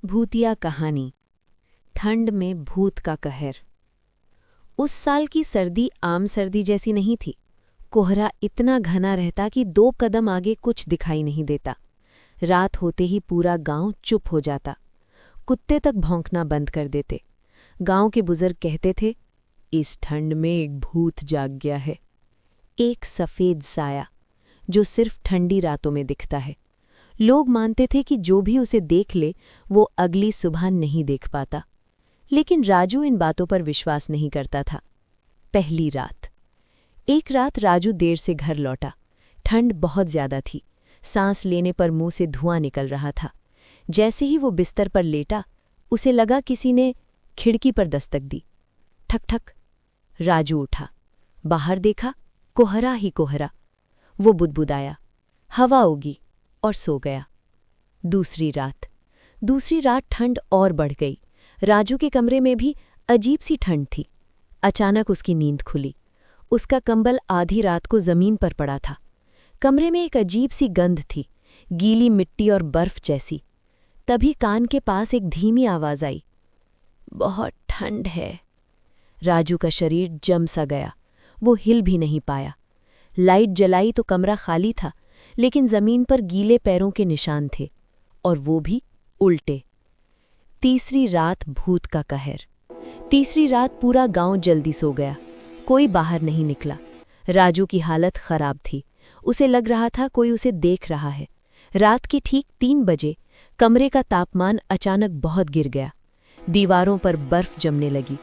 भूतिया कहानी। ठंड में भूत का कहर। उस साल की सर्दी आम सर्दी जैसी नहीं थी। कोहरा इतना घना रहता कि 2 कदम आगे कुछ दिखाई नहीं देता। रात होते ही पूरा गांव चुप हो जाता। कुत्ते तक भौंकना बंद कर देते। गांव के बुजुर्ग कहते थे, इस ठंड में एक भूत जाग गया है। एक सफ़ेद साया जो सिर्फ ठंडी रातों में दिखता है। लोग मानते थे कि जो भी उसे देख ले वो अगली सुबह नहीं देख पाता। लेकिन राजू इन बातों पर विश्वास नहीं करता था। पहली रात। एक रात राजू देर से घर लौटा। ठंड बहुत ज्यादा थी। सांस लेने पर मुंह से धुआं निकल रहा था। जैसे ही वो बिस्तर पर लेटा, उसे लगा किसी ने खिड़की पर दस्तक दी। ठक ठक। राजू उठा। बाहर देखा, कोहरा ही कोहरा। वो बुदबुदाया, हवा होगी, और सो गया। दूसरी रात ठंड और बढ़ गई। राजू के कमरे में भी अजीब सी ठंड थी। अचानक उसकी नींद खुली। उसका कंबल आधी रात को जमीन पर पड़ा था। कमरे में एक अजीब सी गंध थी, गीली मिट्टी और बर्फ जैसी। तभी कान के पास एक धीमी आवाज आई, बहुत ठंड है। राजू का शरीर जम सा गया। वो हिल भी नहीं पाया। लाइट जलाई तो कमरा खाली था, लेकिन जमीन पर गीले पैरों के निशान थे, और वो भी उल्टे। तीसरी रात भूत का कहर। तीसरी रात पूरा गांव जल्दी सो गया। कोई बाहर नहीं निकला। राजू की हालत खराब थी। उसे लग रहा था कोई उसे देख रहा है। रात के ठीक 3 बजे कमरे का तापमान अचानक बहुत गिर गया। दीवारों पर बर्फ जमने लगी।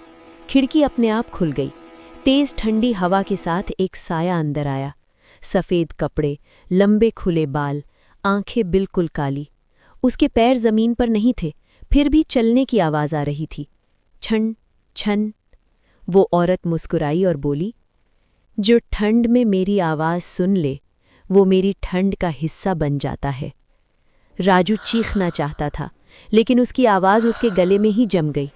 खिड़की अपने आप खुल गई। तेज ठंडी हवा के साथ एक साया अंदर आया। सफ़ेद कपड़े, लंबे खुले बाल, आंखें बिल्कुल काली। उसके पैर जमीन पर नहीं थे, फिर भी चलने की आवाज़ आ रही थी। छन छन। वो औरत मुस्कुराई और बोली, जो ठंड में मेरी आवाज़ सुन ले, वो मेरी ठंड का हिस्सा बन जाता है। राजू चीखना चाहता था, लेकिन उसकी आवाज़ उसके गले में ही जम गई।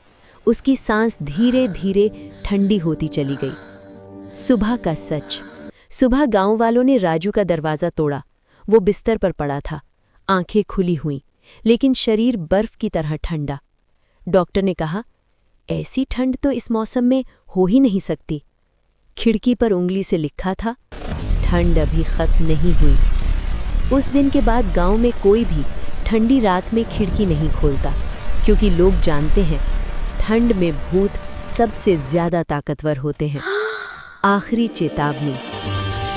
उसकी सांस धीरे धीरे ठंडी होती चली गई। सुबह का सच। सुबह गांव वालों ने राजू का दरवाज़ा तोड़ा। वो बिस्तर पर पड़ा था, आंखें खुली हुईं, लेकिन शरीर बर्फ की तरह ठंडा। डॉक्टर ने कहा, ऐसी ठंड तो इस मौसम में हो ही नहीं सकती। खिड़की पर उंगली से लिखा था, ठंड अभी खत्म नहीं हुई। उस दिन के बाद गांव में कोई भी ठंडी रात में खिड़की नहीं खोलता, क्योंकि लोग जानते हैं ठंड में भूत सबसे ज्यादा ताकतवर होते हैं। आखिरी चेतावनी,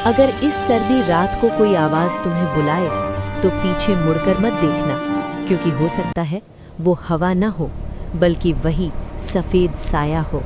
अगर इस सर्दी रात को कोई आवाज़ तुम्हें बुलाए तो पीछे मुड़कर मत देखना, क्योंकि हो सकता है वो हवा न हो, बल्कि वही सफ़ेद साया हो।